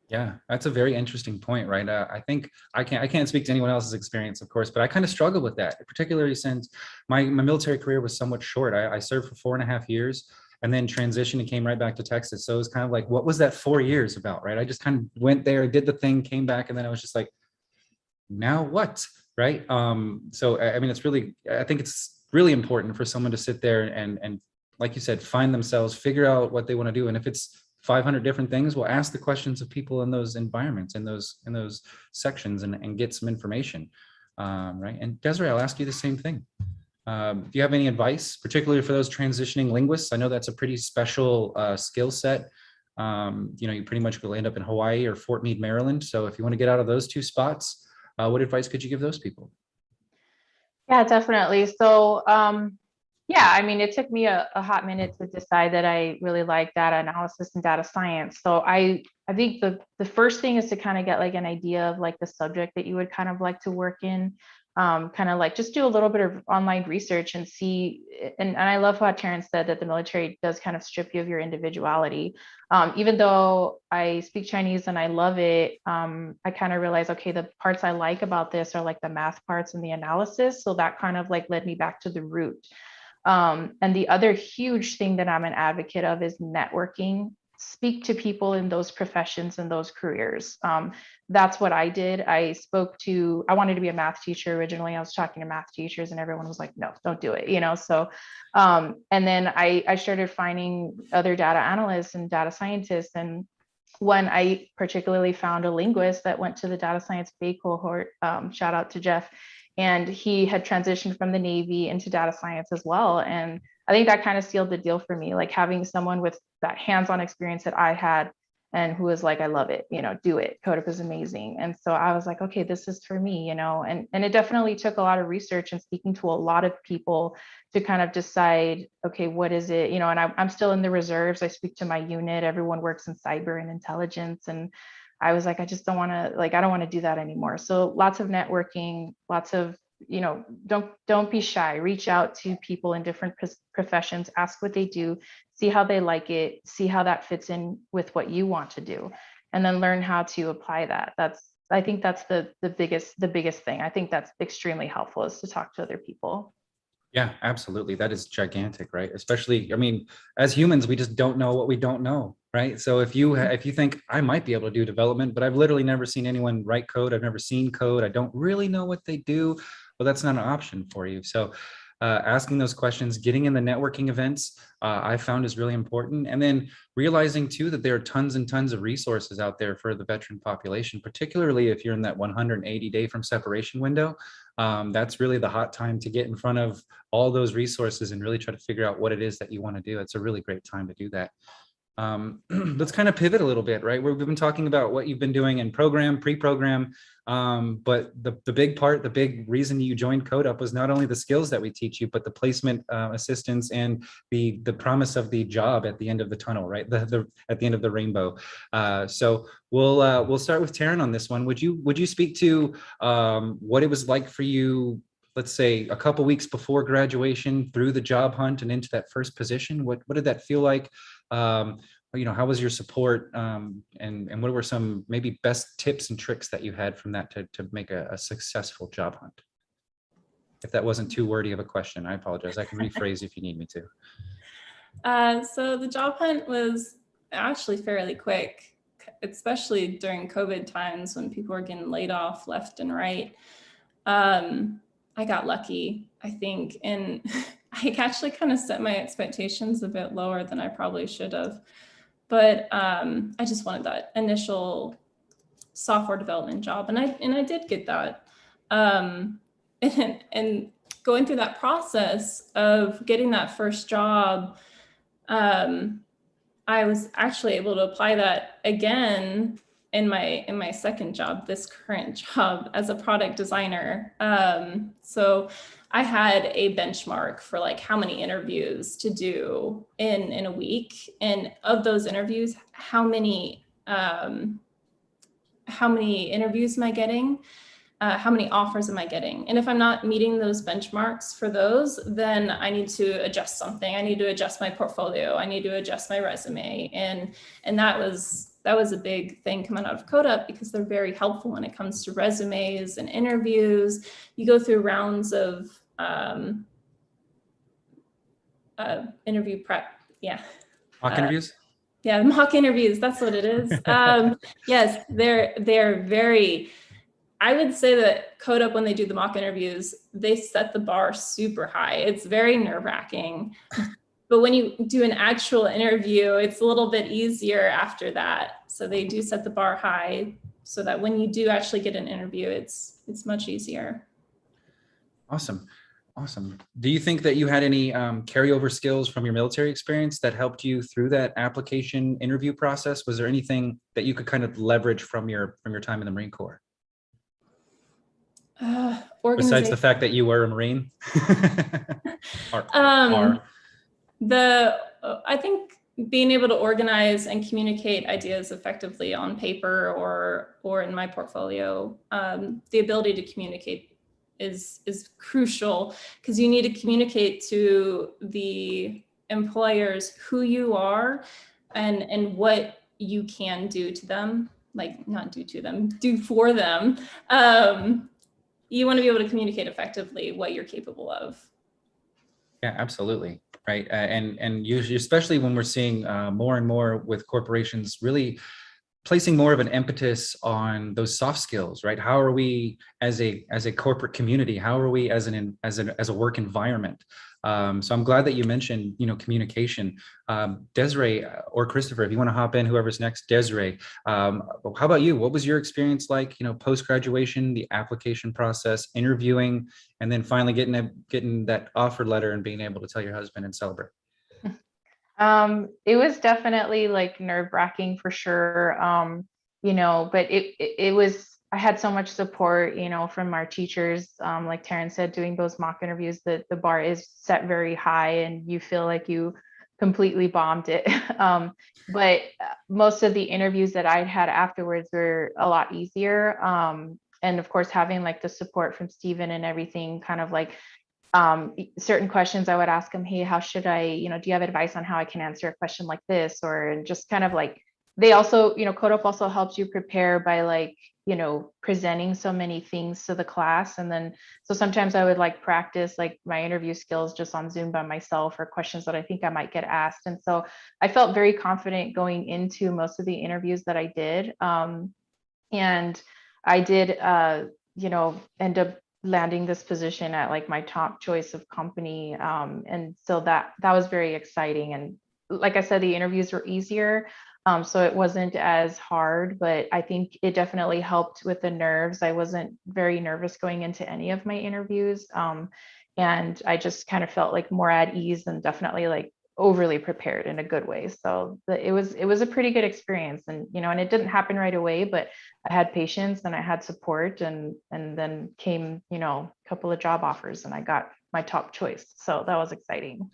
Yeah, that's a very interesting point, right? I think I can't speak to anyone else's experience, of course, but I kind of struggle with that, particularly since my military career was somewhat short. I served for 4.5 years and then transitioned and came right back to Texas. So it was kind of like, what was that 4 years about, right? I just kind of went there, did the thing, came back, and then I was just like, now what, right? So I mean, I think it's really important for someone to sit there and like you said, find themselves, figure out what they want to do. And if it's 500 different things, we'll ask the questions of people in those environments, in those sections, and get some information, right? And Desiree, I'll ask you the same thing. Do you have any advice, particularly for those transitioning linguists? I know that's a pretty special skill set. You pretty much will end up in Hawaii or Fort Meade, Maryland. So if you want to get out of those two spots, what advice could you give those people? Yeah, definitely. So, yeah, I mean, it took me a hot minute to decide that I really like data analysis and data science. So I think the first thing is to kind of get like an idea of like the subject that you would kind of like to work in. Kind of like just do a little bit of online research and see. And I love how Taryn said that the military does kind of strip you of your individuality. Even though I speak Chinese and I love it, I kind of realized, okay, the parts I like about this are like the math parts and the analysis. So that kind of like led me back to the root. And the other huge thing that I'm an advocate of is networking. Speak to people in those professions and those careers. That's what I did. I wanted to be a math teacher originally. I was talking to math teachers and everyone was like, no, don't do it, So, and then I started finding other data analysts and data scientists. And when I particularly found a linguist that went to the data science Bay cohort, shout out to Jeff, and he had transitioned from the Navy into data science as well. And I think that kind of sealed the deal for me, like having someone with that hands-on experience that I had and who was like, I love it, do it. Codeup is amazing. And so I was like, okay, this is for me, and it definitely took a lot of research and speaking to a lot of people to kind of decide, okay, what is it, and I'm still in the reserves. I speak to my unit. Everyone works in cyber and intelligence. And I was like, I just don't want to, I don't want to do that anymore. So lots of networking, lots of, don't be shy, reach out to people in different professions, ask what they do, see how they like it, see how that fits in with what you want to do, and then learn how to apply that. I think that's the biggest thing. I think that's extremely helpful, is to talk to other people. Yeah, absolutely. That is gigantic, right? Especially, I mean, as humans, we just don't know what we don't know, right? So if you think I might be able to do development, but I've literally never seen anyone write code, I've never seen code, I don't really know what they do, well, that's not an option for you. So asking those questions, getting in the networking events, I found is really important. And then realizing too that there are tons and tons of resources out there for the veteran population, particularly if you're in that 180 day from separation window. That's really the hot time to get in front of all those resources and really try to figure out what it is that you want to do. It's a really great time to do that. Let's kind of pivot a little bit, right? We've been talking about what you've been doing in program, pre-program, but the big reason you joined Codeup was not only the skills that we teach you, but the placement assistance and the promise of the job at the end of the tunnel, right? At the end of the rainbow. So we'll start with Taryn on this one. Would you speak to what it was like for you, let's say a couple weeks before graduation, through the job hunt and into that first position? What did that feel like? How was your support? And what were some maybe best tips and tricks that you had from that to make a successful job hunt? If that wasn't too wordy of a question, I apologize. I can rephrase if you need me to. So the job hunt was actually fairly quick, especially during COVID times when people were getting laid off left and right. I got lucky, I think, and I actually kind of set my expectations a bit lower than I probably should have. But I just wanted that initial software development job, and I did get that. And going through that process of getting that first job, I was actually able to apply that again in my second job, this current job as a product designer. So I had a benchmark for like how many interviews to do in a week, and of those interviews, how many interviews am I getting? How many offers am I getting? And if I'm not meeting those benchmarks for those, then I need to adjust something. I need to adjust my portfolio. I need to adjust my resume. And that was a big thing coming out of Codeup, because they're very helpful when it comes to resumes and interviews. You go through rounds of interview prep. Yeah. Mock interviews? Yeah, mock interviews. That's what it is. Yes, they're very. I would say that Codeup, when they do the mock interviews, they set the bar super high. It's very nerve-wracking. But when you do an actual interview, it's a little bit easier after that. So they do set the bar high so that when you do actually get an interview, it's much easier. Awesome. Awesome. Do you think that you had any carryover skills from your military experience that helped you through that application interview process? Was there anything that you could kind of leverage from your time in the Marine Corps? Besides the fact that you were a Marine? I think being able to organize and communicate ideas effectively on paper or in my portfolio, the ability to communicate is crucial, because you need to communicate to the employers who you are and what you can do to them, like not do to them, do for them. You want to be able to communicate effectively what you're capable of. Yeah, absolutely. Right. And usually, especially when we're seeing more and more with corporations really placing more of an impetus on those soft skills, right? How are we as a corporate community? How are we as a work environment? So I'm glad that you mentioned, communication. Desiree or Christopher, if you want to hop in, whoever's next. Desiree, how about you? What was your experience like, post-graduation, the application process, interviewing, and then finally getting that offer letter and being able to tell your husband and celebrate? It was definitely like nerve-wracking for sure. But it was, I had so much support, from our teachers. Like Taryn said, doing those mock interviews, the bar is set very high and you feel like you completely bombed it. But most of the interviews that I had afterwards were a lot easier. And of course, having like the support from Stephen and everything, kind of like certain questions I would ask him, hey, how should I, do you have advice on how I can answer a question like this? Or just kind of like, they also, Codeup also helps you prepare by like, presenting so many things to the class. And then, so sometimes I would like practice like my interview skills just on Zoom by myself, or questions that I think I might get asked. And so I felt very confident going into most of the interviews that I did. And I did, end up landing this position at like my top choice of company. And so that was very exciting. And like I said, the interviews were easier. So it wasn't as hard, but I think it definitely helped with the nerves. I wasn't very nervous going into any of my interviews. And I just kind of felt like more at ease and definitely like overly prepared in a good way. So it was a pretty good experience. And, and it didn't happen right away, but I had patience and I had support, and then came, a couple of job offers and I got my top choice. So that was exciting.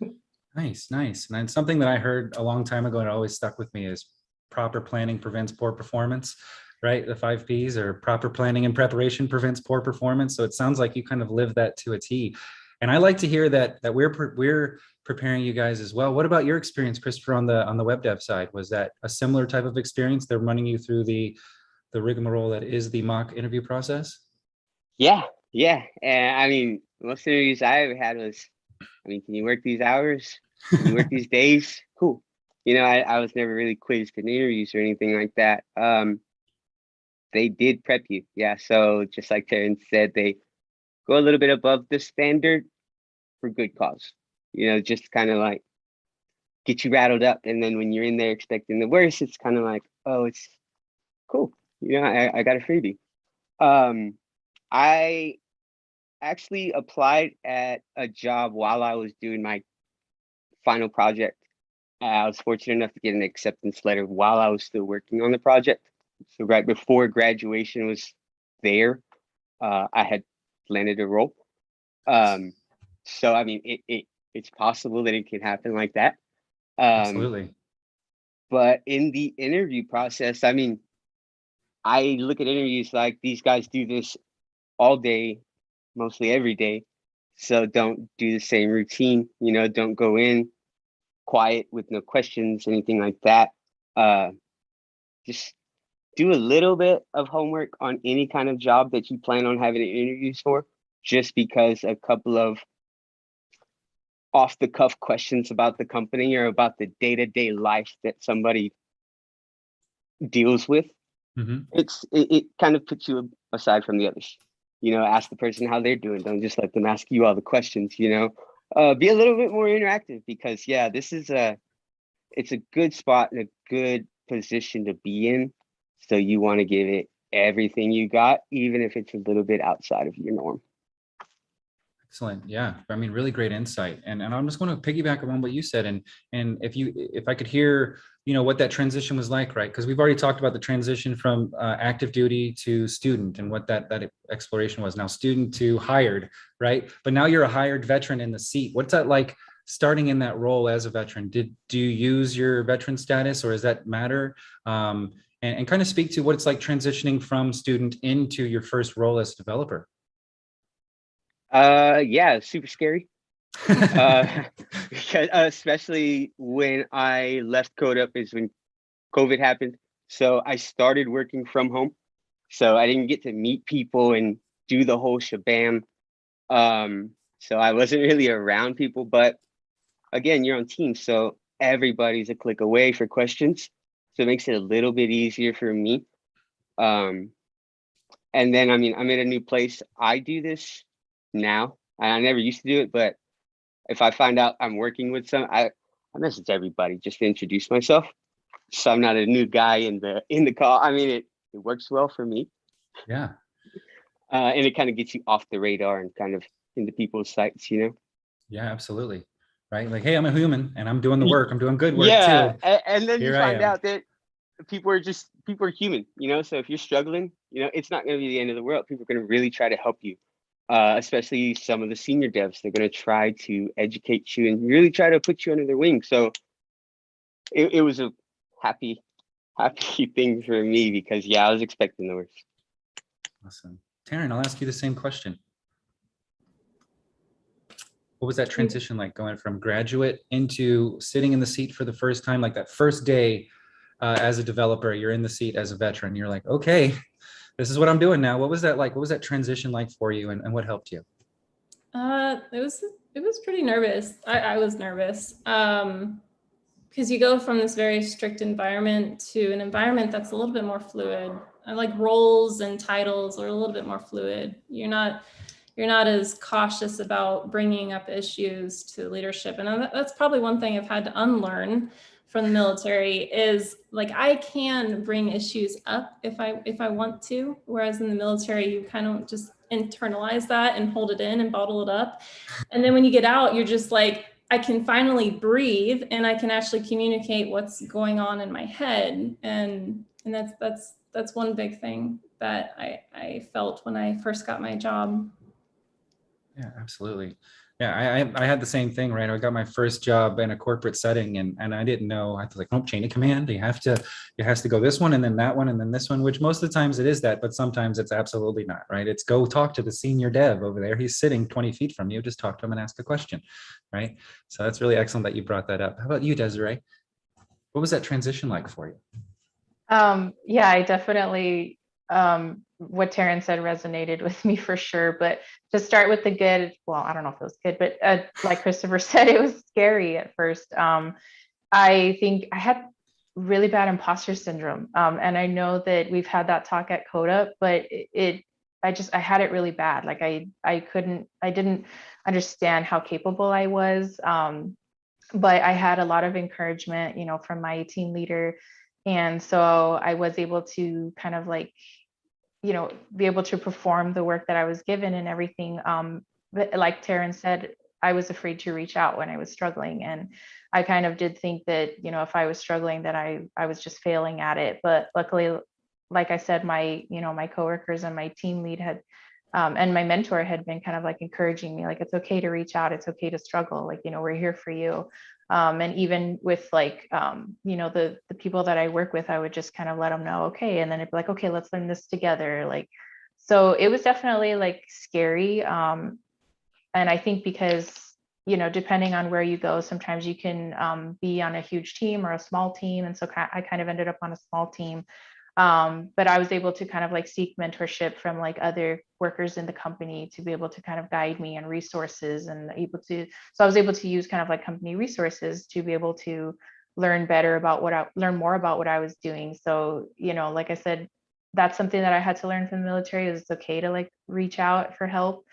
Nice. And then something that I heard a long time ago and it always stuck with me is proper planning prevents poor performance, right? The 5 Ps, or proper planning and preparation prevents poor performance. So it sounds like you kind of live that to a T. And I like to hear that we're preparing you guys as well. What about your experience, Christopher, on the web dev side? Was that a similar type of experience? They're running you through the rigmarole that is the mock interview process? Yeah. And I mean, most interviews I ever had was, can you work these hours? Can you work these days? Cool. I was never really quizzed in interviews or anything like that. They did prep you. Yeah. So just like Taryn said, they go a little bit above the standard for good cause. Just kind of like get you rattled up. And then when you're in there expecting the worst, it's kind of like, oh, it's cool. I got a freebie. I actually applied at a job while I was doing my final project. I was fortunate enough to get an acceptance letter while I was still working on the project. So right before graduation was there, I had landed a role. So I mean, it's possible that it can happen like that. Absolutely. But in the interview process, I mean, I look at interviews like these guys do this all day, mostly every day. So don't do the same routine, don't go in quiet with no questions, anything like that. Just do a little bit of homework on any kind of job that you plan on having interviews for, just because a couple of off the cuff questions about the company or about the day-to-day life that somebody deals with, it kind of puts you aside from the others. Ask the person how they're doing. Don't just let them ask you all the questions. Be a little bit more interactive, because it's a good spot and a good position to be in. So you want to give it everything you got, even if it's a little bit outside of your norm. Excellent. Yeah. I mean, really great insight. And I'm just going to piggyback on what you said. And if I could hear, what that transition was like, right? Because we've already talked about the transition from active duty to student and what that exploration was. Now student to hired, right? But now you're a hired veteran in the seat. What's that like starting in that role as a veteran? Do you use your veteran status, or does that matter? And kind of speak to what it's like transitioning from student into your first role as a developer. Yeah, super scary. Because especially when I left Codeup is when COVID happened. So I started working from home. So I didn't get to meet people and do the whole shabam. So I wasn't really around people, but again, you're on Teams, so everybody's a click away for questions. So it makes it a little bit easier for me. And then, I mean, I'm in a new place. I do this now. I never used to do it, but if I find out I'm working with I message everybody just to introduce myself. So I'm not a new guy in the call. I mean, it works well for me. Yeah. And it kind of gets you off the radar and kind of into people's sights, Yeah, absolutely. Right. Like, hey, I'm a human and I'm doing the work. I'm doing good work too. And then Here you find out that people are human, so if you're struggling, it's not going to be the end of the world. People are going to really try to help you, especially some of the senior devs. They're going to try to educate you and really try to put you under their wing. So it was a happy thing for me, because I was expecting the worst. Awesome. Taryn, I'll ask you the same question. What was that transition like, going from graduate into sitting in the seat for the first time, like that first day as a developer? You're in the seat as a veteran. You're like, okay, this is what I'm doing now. What was that like? What was that transition like for you, and what helped you? It was pretty nervous. I was nervous because you go from this very strict environment to an environment that's a little bit more fluid. And like roles and titles are a little bit more fluid. You're not as cautious about bringing up issues to leadership. And that's probably one thing I've had to unlearn from the military, is like, I can bring issues up if I want to, whereas in the military, you kind of just internalize that and hold it in and bottle it up. And then when you get out, you're just like, I can finally breathe and I can actually communicate what's going on in my head. And that's one big thing that I felt when I first got my job. Yeah, absolutely. Yeah, I had the same thing, right? I got my first job in a corporate setting, and I didn't know. I was like, nope, chain of command. It has to go this one, and then that one, and then this one, which most of the times it is that, but sometimes it's absolutely not, right? It's go talk to the senior dev over there. He's sitting 20 feet from you. Just talk to him and ask a question, right? So that's really excellent that you brought that up. How about you, Desiree? What was that transition like for you? Yeah, I definitely, what Taryn said resonated with me for sure. But to start with the good, well, I don't know if it was good, but like Christopher said, it was scary at first. I think I had really bad imposter syndrome. And I know that we've had that talk at Codeup, but I had it really bad. Like I didn't understand how capable I was. But I had a lot of encouragement, from my team leader. And so I was able to kind of like be able to perform the work that I was given and everything. But like Taryn said, I was afraid to reach out when I was struggling. And I kind of did think that, if I was struggling, that I was just failing at it. But luckily, like I said, my coworkers and my team lead had, and my mentor had been kind of like encouraging me, like, it's okay to reach out. It's okay to struggle. Like, we're here for you. And even with like, the people that I work with, I would just kind of let them know, okay. And then it'd be like, okay, let's learn this together. Like, so it was definitely like scary. And I think because, depending on where you go, sometimes you can be on a huge team or a small team. And so I kind of ended up on a small team. But I was able to kind of like seek mentorship from like other workers in the company to be able to kind of guide me and resources and so I was able to use kind of like company resources to be able to learn more about what I was doing. So, like I said, that's something that I had to learn from the military, is it's okay to like reach out for help.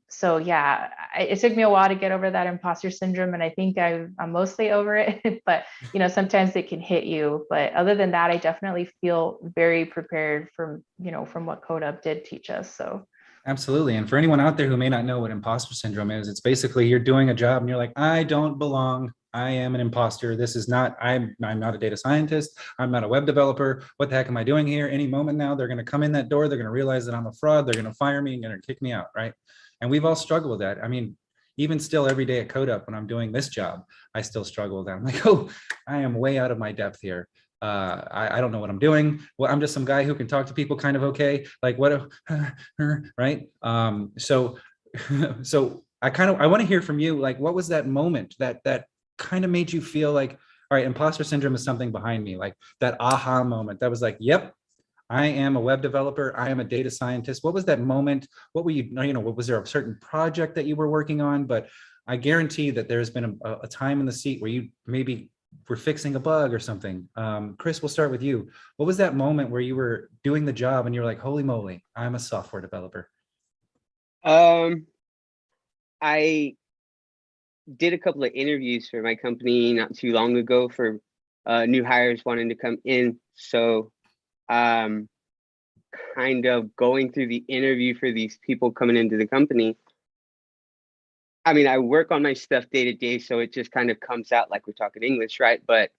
So yeah, it took me a while to get over that imposter syndrome, and I think I'm mostly over it, but sometimes it can hit you. But other than that, I definitely feel very prepared from what Codeup did teach us. So Absolutely. And for anyone out there who may not know what imposter syndrome is, it's basically you're doing a job and you're like, I don't belong. I am an imposter. This is not, I'm not a data scientist. I'm not a web developer. What the heck am I doing here? Any moment now, they're going to come in that door. They're going to realize that I'm a fraud. They're going to fire me and going to kick me out. Right. And we've all struggled with that. I mean, even still every day at Codeup, when I'm doing this job, I still struggle with that. I'm like, oh, I am way out of my depth here. I don't know what I'm doing. Well, I'm just some guy who can talk to people kind of okay. Like what, right? So I want to hear from you. Like, what was that moment that kind of made you feel like, all right, imposter syndrome is something behind me, like that aha moment that was like, yep, I am a web developer. I am a data scientist. What was that moment? What were what was there a certain project that you were working on? But I guarantee that there's been a time in the seat where you maybe were fixing a bug or something. Chris, we'll start with you. What was that moment where you were doing the job and you're like, holy moly, I'm a software developer? I did a couple of interviews for my company not too long ago for new hires wanting to come in. So kind of going through the interview for these people coming into the company. I mean, I work on my stuff day to day, so it just kind of comes out like we're talking English, right? But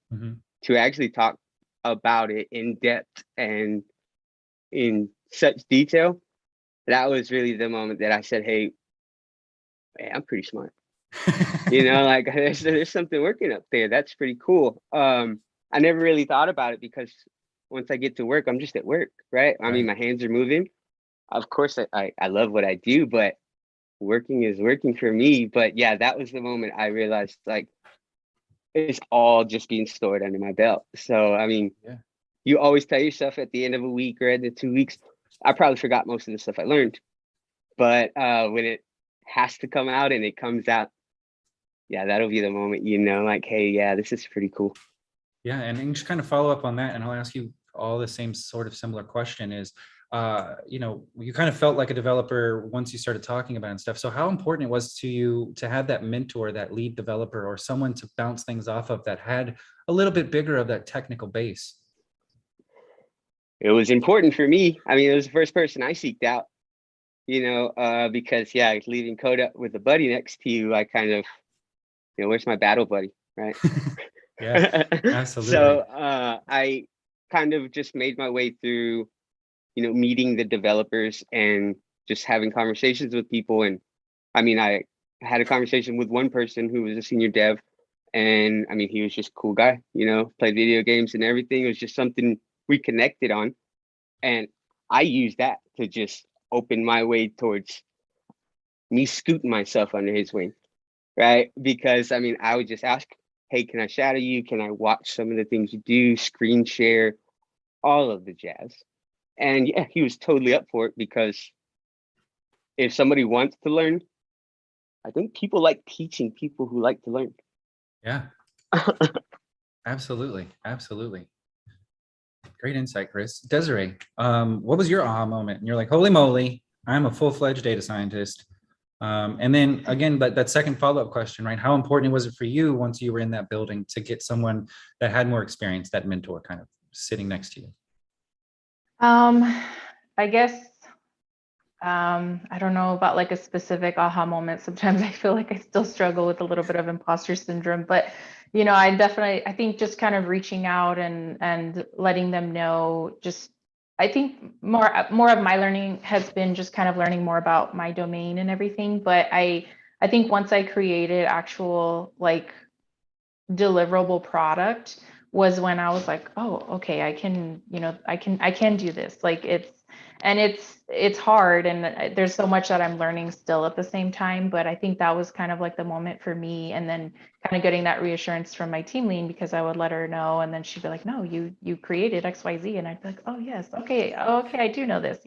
to actually talk about it in depth and in such detail, that was really the moment that I said, hey, I'm pretty smart. Like there's something working up there. That's pretty cool. I never really thought about it because once I get to work, I'm just at work, right? I mean, my hands are moving. Of course, I love what I do, but working is working for me. But yeah, that was the moment I realized like it's all just being stored under my belt. So, I mean, you always tell yourself at the end of a week or at the 2 weeks, I probably forgot most of the stuff I learned. But when it has to come out and it comes out, yeah, that'll be the moment, like, hey, yeah, this is pretty cool. Yeah, and just kind of follow up on that, and I'll ask you all the same sort of similar question is, you kind of felt like a developer once you started talking about it and stuff. So how important it was to you to have that mentor, that lead developer, or someone to bounce things off of that had a little bit bigger of that technical base? It was important for me. I mean, it was the first person I seeked out, because leaving Codeup with a buddy next to you, I kind of, where's my battle buddy, right? Yeah, absolutely. So I kind of just made my way through, meeting the developers and just having conversations with people. And I mean, I had a conversation with one person who was a senior dev, and I mean, he was just a cool guy, played video games and everything. It was just something we connected on. And I used that to just open my way towards me scooting myself under his wing, right? Because I mean, I would just ask, hey, can I shadow you? Can I watch some of the things you do, screen share, all of the jazz? And yeah, he was totally up for it, because if somebody wants to learn, I think people like teaching people who like to learn. Yeah, absolutely. Absolutely. Great insight, Chris. Desiree, what was your aha moment? And you're like, holy moly, I'm a full-fledged data scientist. And then again, but that second follow-up question, right? How important was it for you once you were in that building to get someone that had more experience, that mentor kind of sitting next to you? I guess, I don't know about like a specific aha moment. Sometimes I feel like I still struggle with a little bit of imposter syndrome, but I think just kind of reaching out and letting them know, just, I think more of my learning has been just kind of learning more about my domain and everything. But I think once I created actual like deliverable product was when I was like, oh, okay, I can do this. Like it's hard, and there's so much that I'm learning still at the same time. But I think that was kind of like the moment for me, and then kind of getting that reassurance from my team lead, because I would let her know, and then she'd be like, no, you created XYZ, and I'd be like, oh yes, okay, I do know this.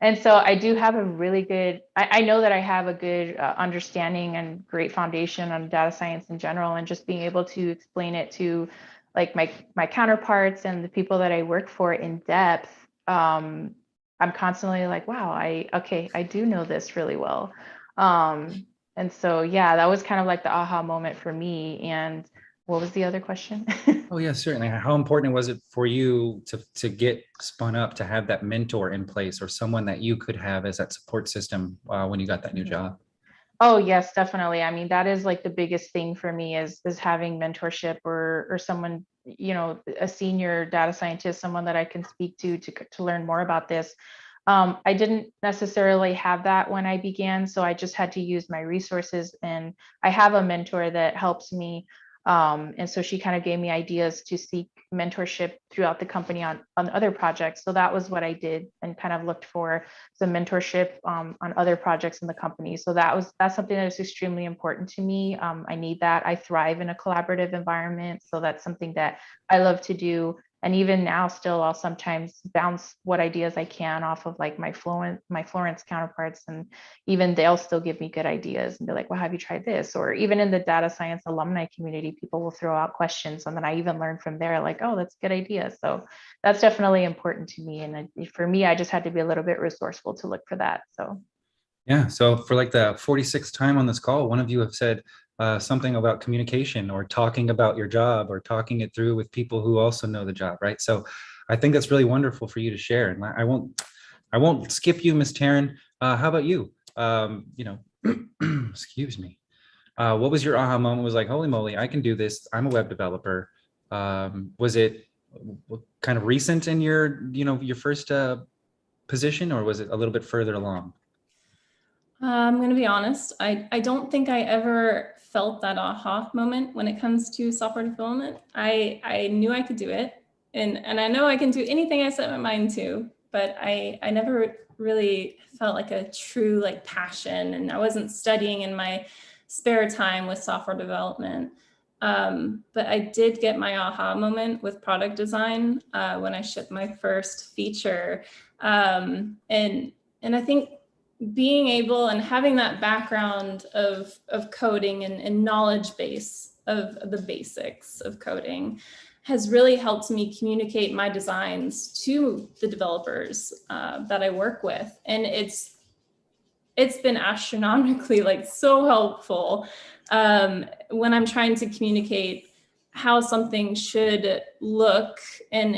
And so I do have a really good, I know that I have a good understanding and great foundation on data science in general, and just being able to explain it to like my counterparts and the people that I work for in depth. I'm constantly like, wow, I do know this really well. And so, yeah, that was kind of like the aha moment for me. And what was the other question? Oh yeah, certainly. How important was it for you to get spun up, to have that mentor in place or someone that you could have as that support system when you got that new job? Oh yes, definitely. I mean, that is like the biggest thing for me is having mentorship or someone, a senior data scientist, someone that I can speak to learn more about this. I didn't necessarily have that when I began, so I just had to use my resources, and I have a mentor that helps me. And so she kind of gave me ideas to seek mentorship throughout the company on other projects. So that was what I did, and kind of looked for some mentorship on other projects in the company. So that's something that is extremely important to me. I need that. I thrive in a collaborative environment. So that's something that I love to do. And even now still, I'll sometimes bounce what ideas I can off of like my Florence counterparts, and even they'll still give me good ideas and be like, well, have you tried this? Or even in the data science alumni community, people will throw out questions, and then I even learn from there, like, oh, that's a good idea. So that's definitely important to me. And for me, I just had to be a little bit resourceful to look for that. So Yeah. So for like the 46th time on this call, one of you have said something about communication or talking about your job or talking it through with people who also know the job, right? So I think that's really wonderful for you to share. And I won't skip you, Miss Taryn. How about you? Excuse me. What was your aha moment? Was like, holy moly, I can do this. I'm a web developer. Was it kind of recent in your first position, or was it a little bit further along? I'm going to be honest. I don't think I ever felt that aha moment when it comes to software development. I knew I could do it, and I know I can do anything I set my mind to, but I never really felt like a true like passion, and I wasn't studying in my spare time with software development. But I did get my aha moment with product design when I shipped my first feature, and I think being able and having that background of coding and knowledge base of the basics of coding has really helped me communicate my designs to the developers that I work with. And it's been astronomically like so helpful when I'm trying to communicate how something should look and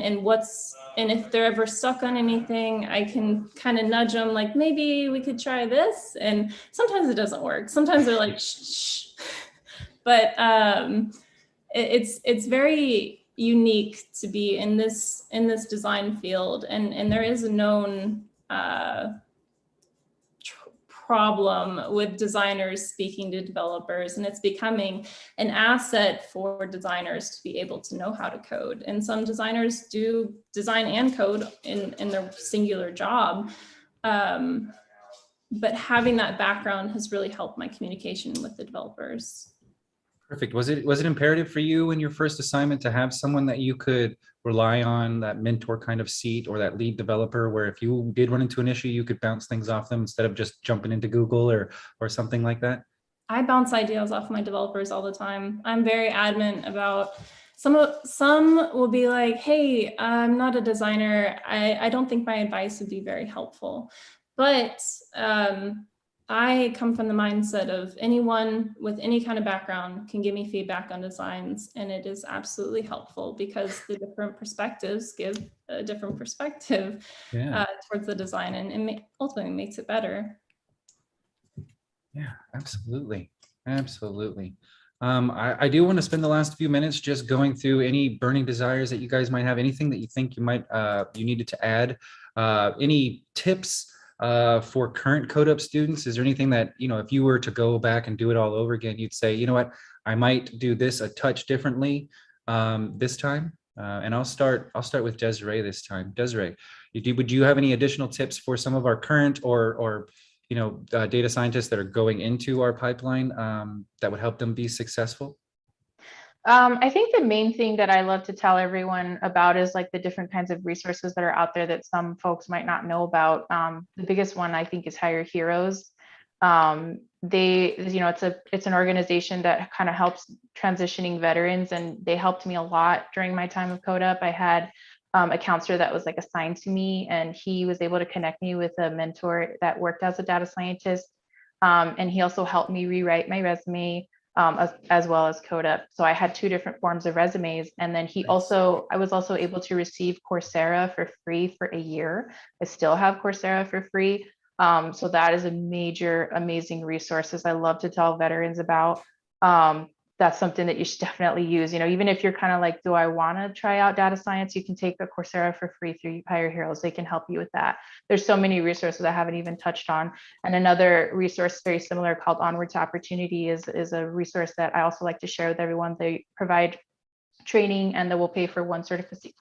if they're ever stuck on anything, I can kind of nudge them like, maybe we could try this. And sometimes it doesn't work. Sometimes they're like, shh. But it's very unique to be in this design field. And there is a known problem with designers speaking to developers, and it's becoming an asset for designers to be able to know how to code. And some designers do design and code in their singular job. But having that background has really helped my communication with the developers. Perfect. Was it imperative for you in your first assignment to have someone that you could rely on, that mentor kind of seat or that lead developer, where if you did run into an issue, you could bounce things off them instead of just jumping into Google or something like that? I bounce ideas off my developers all the time. I'm very adamant about some will be like, hey, I'm not a designer. I don't think my advice would be very helpful. But I come from the mindset of anyone with any kind of background can give me feedback on designs, and it is absolutely helpful because the different perspectives give a different perspective towards the design, and ultimately makes it better. Yeah, absolutely. Absolutely. I do want to spend the last few minutes just going through any burning desires that you guys might have, anything that you think you might you needed to add, any tips for current Codeup students. Is there anything that, you know, if you were to go back and do it all over again, you'd say, you know what, I might do this a touch differently this time? And I'll start with Desiree this time. Desiree, would you have any additional tips for some of our current or you know, data scientists that are going into our pipeline that would help them be successful? I think the main thing that I love to tell everyone about is like the different kinds of resources that are out there that some folks might not know about. The biggest one I think is Hire Heroes. They, you know, it's an organization that kind of helps transitioning veterans, and they helped me a lot during my time of Codeup. I had a counselor that was like assigned to me, and he was able to connect me with a mentor that worked as a data scientist. And he also helped me rewrite my resume as well as Codeup. So I had 2 different forms of resumes. And then I was also able to receive Coursera for free for a year. I still have Coursera for free. So that is a major, amazing resources I love to tell veterans about. That's something that you should definitely use. You know, even if you're kind of like, do I want to try out data science? You can take a Coursera for free through Hire Heroes. They can help you with that. There's so many resources I haven't even touched on. And another resource very similar called Onward to Opportunity is a resource that I also like to share with everyone. They provide training, and they will pay for 1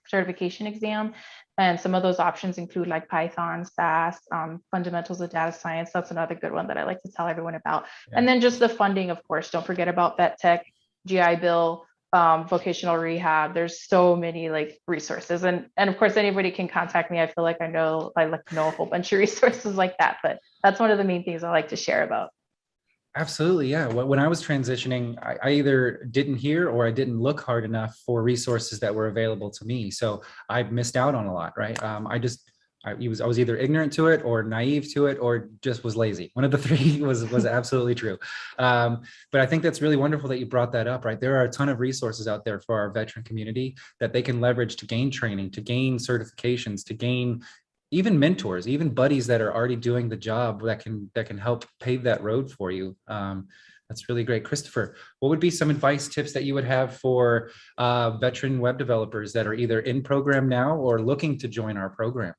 certification exam. And some of those options include like Python, SAS, fundamentals of data science. That's another good one that I like to tell everyone about. Yeah. And then just the funding, of course, don't forget about Vet Tech, GI Bill, vocational rehab. There's so many like resources. And of course, anybody can contact me. I feel like I know a whole bunch of resources like that, but that's one of the main things I like to share about. Absolutely. Yeah. When I was transitioning, I either didn't hear or I didn't look hard enough for resources that were available to me. So I missed out on a lot, right? I was either ignorant to it or naive to it or just was lazy. One of the 3 was absolutely true. But I think that's really wonderful that you brought that up, right? There are a ton of resources out there for our veteran community that they can leverage to gain training, to gain certifications, to gain even mentors, even buddies that are already doing the job that can help pave that road for you. That's really great. Christopher, what would be some advice, tips that you would have for veteran web developers that are either in program now or looking to join our program?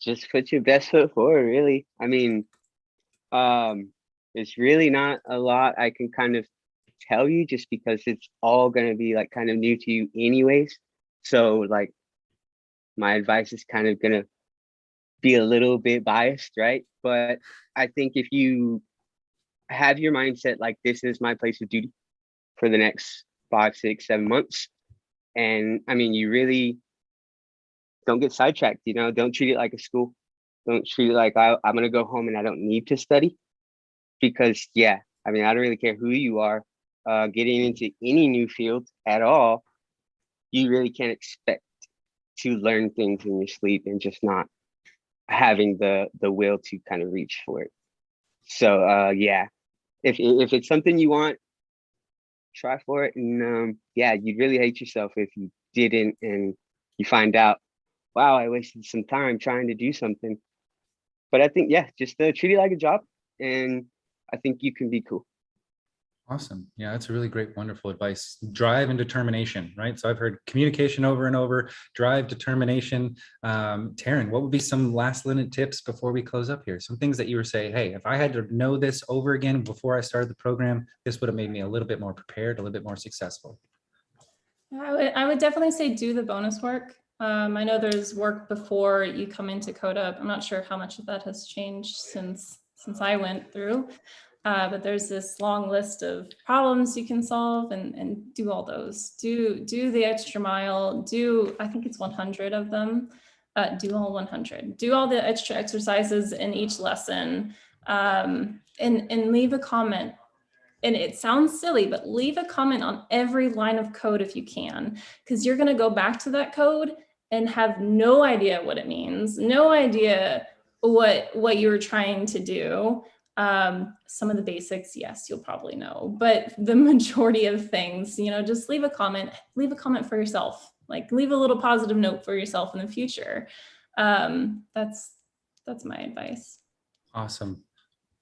Just put your best foot forward, really. I mean, there's really not a lot I can kind of tell you, just because it's all going to be like kind of new to you anyways. So like my advice is kind of going to be a little bit biased, right? But I think if you have your mindset like this is my place of duty for the next 5, 6, 7 months, and I mean, you really don't get sidetracked, you know, don't treat it like a school. Don't treat it like I'm going to go home and I don't need to study, because yeah, I mean, I don't really care who you are. Getting into any new field at all, you really can't expect to learn things in your sleep and just not having the will to kind of reach for it. So yeah, if it's something you want, try for it. And yeah, you'd really hate yourself if you didn't and you find out, wow, I wasted some time trying to do something. But I think, yeah, just treat it like a job, and I think you can be cool. Awesome. Yeah, that's a really great, wonderful advice. Drive and determination, right? So I've heard communication over and over, drive, determination. Taryn, what would be some last minute tips before we close up here? Some things that you were saying, hey, if I had to know this over again before I started the program, this would have made me a little bit more prepared, a little bit more successful. I would definitely say do the bonus work. I know there's work before you come into Codeup. I'm not sure how much of that has changed since I went through. But there's this long list of problems you can solve and do all those. Do the extra mile, I think it's 100 of them. Do all 100. Do all the extra exercises in each lesson, and leave a comment. And it sounds silly, but leave a comment on every line of code if you can, because you're going to go back to that code and have no idea what it means, no idea what you're trying to do. Some of the basics, yes, you'll probably know, but the majority of things, just leave a comment for yourself, like leave a little positive note for yourself in the future. That's my advice. Awesome.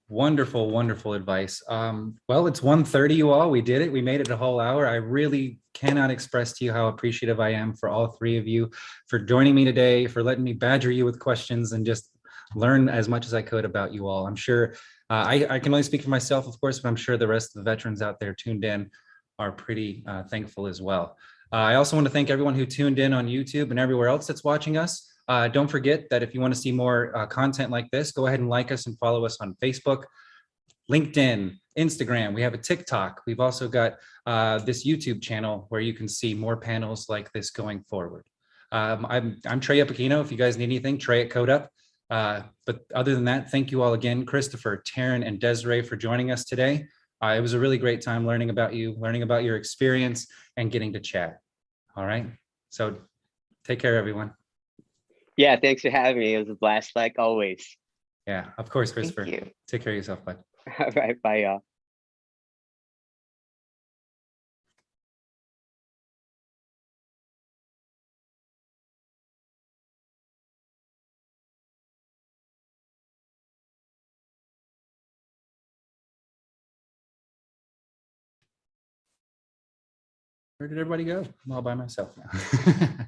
Wonderful, wonderful advice. Well, it's 1:30, you all. We did it. We made it a whole hour. I really cannot express to you how appreciative I am for all three of you for joining me today, for letting me badger you with questions and just learn as much as I could about you all. I'm sure I can only speak for myself, of course, but I'm sure the rest of the veterans out there tuned in are pretty thankful as well. I also want to thank everyone who tuned in on YouTube and everywhere else that's watching us. Don't forget that if you want to see more content like this, go ahead and like us and follow us on Facebook, LinkedIn, Instagram. We have a TikTok. We've also got this YouTube channel where you can see more panels like this going forward. I'm Trey Iapachino. If you guys need anything, Trey at Codeup. But other than that, thank you all again, Christopher, Taryn, and Desiree for joining us today. It was a really great time learning about you, learning about your experience, and getting to chat. All right. So take care, everyone. Yeah, thanks for having me. It was a blast, like always. Yeah, of course, Christopher. Thank you. Take care of yourself, bud. All right, bye, y'all. Where did everybody go? I'm all by myself now.